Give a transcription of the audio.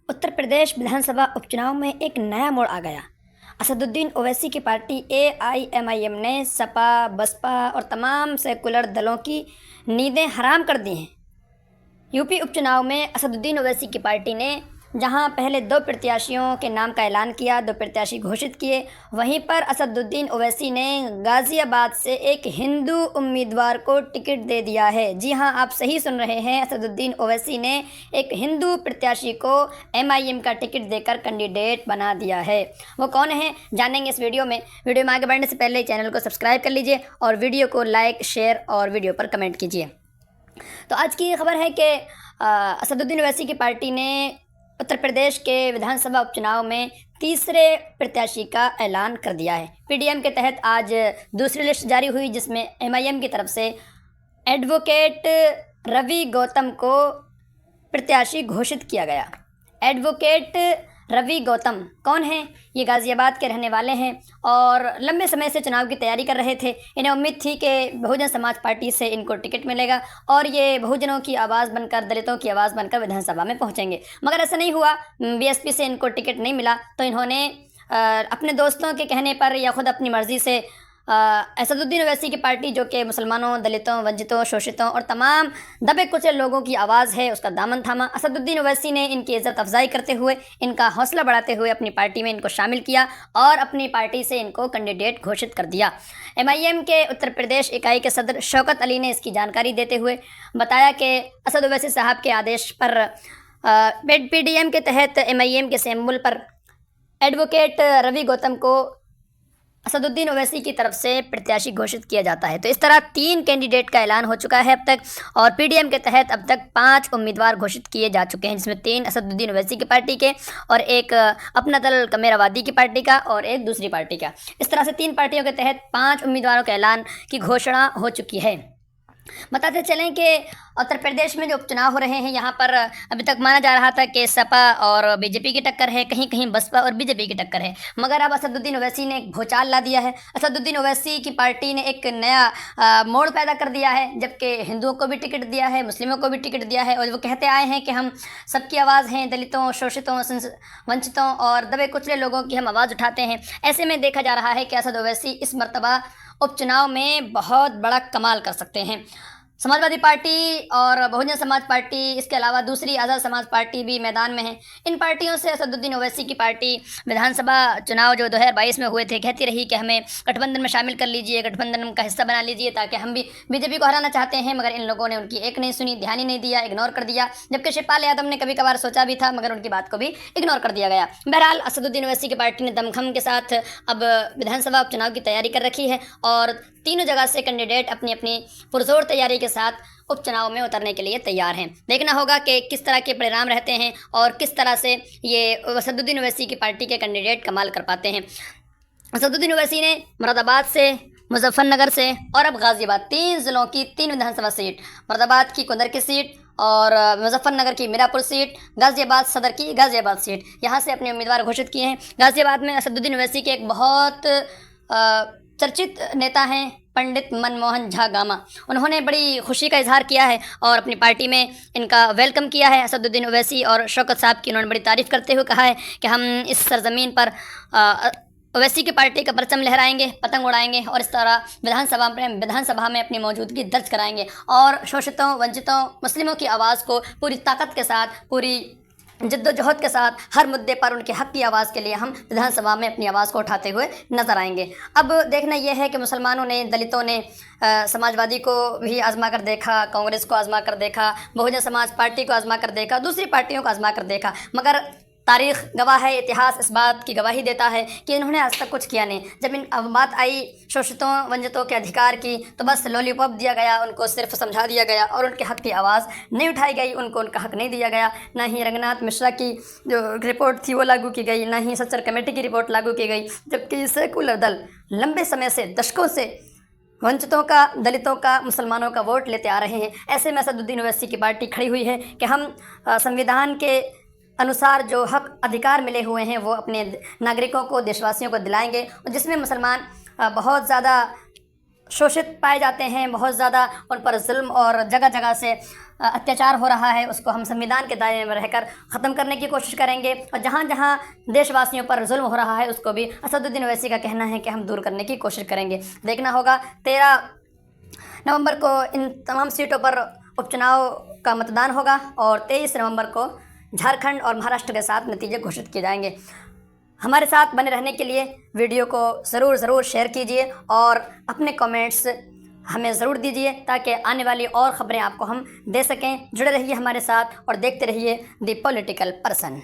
उत्तर प्रदेश विधानसभा उपचुनाव में एक नया मोड़ आ गया। असदुद्दीन ओवैसी की पार्टी AIMIM ने सपा, बसपा और तमाम सेकुलर दलों की नींदें हराम कर दी हैं। यूपी उपचुनाव में असदुद्दीन ओवैसी की पार्टी ने जहां पहले 2 प्रत्याशियों के नाम का ऐलान किया, 2 प्रत्याशी घोषित किए, वहीं पर असदुद्दीन ओवैसी ने गाज़ियाबाद से एक हिंदू उम्मीदवार को टिकट दे दिया है। जी हां, आप सही सुन रहे हैं, असदुद्दीन ओवैसी ने एक हिंदू प्रत्याशी को MIM का टिकट देकर कैंडिडेट बना दिया है। वो कौन है, जानेंगे इस वीडियो में। वीडियो में आगे बढ़ने से पहले चैनल को सब्सक्राइब कर लीजिए और वीडियो को लाइक, शेयर और वीडियो पर कमेंट कीजिए। तो आज की खबर है कि असदुद्दीन ओवैसी की पार्टी ने उत्तर प्रदेश के विधानसभा उपचुनाव में तीसरे प्रत्याशी का ऐलान कर दिया है। PDM के तहत आज दूसरी लिस्ट जारी हुई, जिसमें MIM की तरफ से एडवोकेट रवि गौतम को प्रत्याशी घोषित किया गया। एडवोकेट रवि गौतम कौन हैं? ये गाज़ियाबाद के रहने वाले हैं और लंबे समय से चुनाव की तैयारी कर रहे थे। इन्हें उम्मीद थी कि बहुजन समाज पार्टी से इनको टिकट मिलेगा और ये बहुजनों की आवाज़ बनकर, दलितों की आवाज़ बनकर विधानसभा में पहुंचेंगे, मगर ऐसा नहीं हुआ। BSP से इनको टिकट नहीं मिला, तो इन्होंने अपने दोस्तों के कहने पर या खुद अपनी मर्ज़ी से असदुद्दीन ओवैसी की पार्टी, जो कि मुसलमानों, दलितों, वंचितों, शोषितों और तमाम दबे कुचले लोगों की आवाज़ है, उसका दामन थामा। असदुद्दीन ओवैसी ने इनकी इज़्ज़त अफजाई करते हुए, इनका हौसला बढ़ाते हुए अपनी पार्टी में इनको शामिल किया और अपनी पार्टी से इनको कैंडिडेट घोषित कर दिया। MIM के उत्तर प्रदेश इकाई के सदर शौकत अली ने इसकी जानकारी देते हुए बताया कि असद ओवैसी साहब के आदेश पर PDM के तहत MIM के सिंबल पर एडवोकेट रवि गौतम को असदुद्दीन ओवैसी की तरफ से प्रत्याशी घोषित किया जाता है। तो इस तरह 3 कैंडिडेट का ऐलान हो चुका है अब तक और PDM के तहत अब तक 5 उम्मीदवार घोषित किए जा चुके हैं, जिसमें 3 असदुद्दीन ओवैसी की पार्टी के और एक अपना दल कमेरावादी की पार्टी का और एक दूसरी पार्टी का। इस तरह से 3 पार्टियों के तहत 5 उम्मीदवारों के ऐलान की घोषणा हो चुकी है। बताते चलें कि उत्तर प्रदेश में जो उपचुनाव हो रहे हैं, यहाँ पर अभी तक माना जा रहा था कि सपा और BJP की टक्कर है, कहीं कहीं बसपा और BJP की टक्कर है, मगर अब असदुद्दीन ओवैसी ने एक भूचाल ला दिया है। असदुद्दीन ओवैसी की पार्टी ने एक नया मोड़ पैदा कर दिया है, जबकि हिंदुओं को भी टिकट दिया है, मुस्लिमों को भी टिकट दिया है और वो कहते आए हैं कि हम सबकी आवाज़ हैं, दलितों, शोषितों, वंचितों और दबे कुचले लोगों की हम आवाज़ उठाते हैं। ऐसे में देखा जा रहा है कि असद ओवैसी इस मर्तबा उपचुनाव में बहुत बड़ा कमाल कर सकते हैं। समाजवादी पार्टी और बहुजन समाज पार्टी, इसके अलावा दूसरी आज़ाद समाज पार्टी भी मैदान में है। इन पार्टियों से असदुद्दीन ओवैसी की पार्टी विधानसभा चुनाव जो 2022 में हुए थे, कहती रही कि हमें गठबंधन में शामिल कर लीजिए, गठबंधन का हिस्सा बना लीजिए, ताकि हम भी BJP को हराना चाहते हैं, मगर इन लोगों ने उनकी एक नहीं सुनी, ध्यान ही नहीं दिया, इग्नोर कर दिया। जबकि शिवपाल यादव ने कभी कभार सोचा भी था, मगर उनकी बात को भी इग्नोर कर दिया गया। बहरहाल असदुद्दीन ओवैसी की पार्टी ने दमखम के साथ अब विधानसभा उपचुनाव की तैयारी कर रखी है और तीनों जगह से कैंडिडेट अपनी अपनी पुरजोर तैयारी के साथ उपचुनाव में उतरने के लिए तैयार हैं। देखना होगा कि किस तरह के परिणाम रहते हैं और किस तरह से ये असदुद्दीन ओवैसी की पार्टी के कैंडिडेट कमाल कर पाते हैं। असदुद्दीन ओवैसी ने मुरादाबाद से, मुजफ्फरनगर से और अब गाज़ियाबाद, 3 ज़िलों की 3 विधानसभा सीट, मुरादाबाद की कुंदर की सीट और मुजफ्फरनगर की मीरापुर सीट, गाज़ियाबाद सदर की गाज़ियाबाद सीट, यहाँ से अपने उम्मीदवार घोषित किए हैं। गाज़ियाबाद में असदुद्दीन ओवैसी के एक बहुत चर्चित नेता हैं पंडित मनमोहन झा गामा। उन्होंने बड़ी खुशी का इजहार किया है और अपनी पार्टी में इनका वेलकम किया है। असदुद्दीन ओवैसी और शौकत साहब की उन्होंने बड़ी तारीफ़ करते हुए कहा है कि हम इस सरजमीन पर ओवैसी की पार्टी का परचम लहराएंगे, पतंग उड़ाएंगे और इस तरह विधानसभा में अपनी मौजूदगी दर्ज कराएंगे और शोषितों, वंचितों, मुस्लिमों की आवाज़ को पूरी ताकत के साथ, पूरी जद्दोजहद के साथ हर मुद्दे पर उनके हक़ की आवाज़ के लिए हम विधानसभा में अपनी आवाज़ को उठाते हुए नज़र आएंगे। अब देखना यह है कि मुसलमानों ने, दलितों ने समाजवादी को भी आज़मा कर देखा, कांग्रेस को आज़मा कर देखा, बहुजन समाज पार्टी को आज़मा कर देखा, दूसरी पार्टियों को आज़मा कर देखा, मगर तारीख़ गवाह है, इतिहास इस बात की गवाही देता है कि इन्होंने आज तक कुछ किया नहीं। जब अब बात आई शोषितों, वंचितों के अधिकार की, तो बस लॉलीपॉप दिया गया, उनको सिर्फ समझा दिया गया और उनके हक़ की आवाज़ नहीं उठाई गई, उनको उनका हक़ नहीं दिया गया। ना ही रंगनाथ मिश्रा की जो रिपोर्ट थी वो लागू की गई, ना ही सच्चर कमेटी की रिपोर्ट लागू की गई, जबकि सेकुलर दल लंबे समय से, दशकों से वंचितों का, दलितों का, मुसलमानों का वोट लेते आ रहे हैं। ऐसे में असदुद्दीन ओवैसी की पार्टी खड़ी हुई है कि हम संविधान के अनुसार जो हक अधिकार मिले हुए हैं वो अपने नागरिकों को, देशवासियों को दिलाएंगे, जिसमें मुसलमान बहुत ज़्यादा शोषित पाए जाते हैं, बहुत ज़्यादा उन पर जुल्म और जगह जगह से अत्याचार हो रहा है उसको हम संविधान के दायरे में रहकर ख़त्म करने की कोशिश करेंगे, और जहाँ जहाँ देशवासियों पर जुल्म हो रहा है उसको भी असदुद्दीन ओवैसी का कहना है कि हम दूर करने की कोशिश करेंगे। देखना होगा 13 नवंबर को इन तमाम सीटों पर उपचुनाव का मतदान होगा और 23 नवंबर को झारखंड और महाराष्ट्र के साथ नतीजे घोषित किए जाएंगे। हमारे साथ बने रहने के लिए वीडियो को ज़रूर शेयर कीजिए और अपने कमेंट्स हमें ज़रूर दीजिए ताकि आने वाली और ख़बरें आपको हम दे सकें। जुड़े रहिए हमारे साथ और देखते रहिए द पॉलिटिकल पर्सन।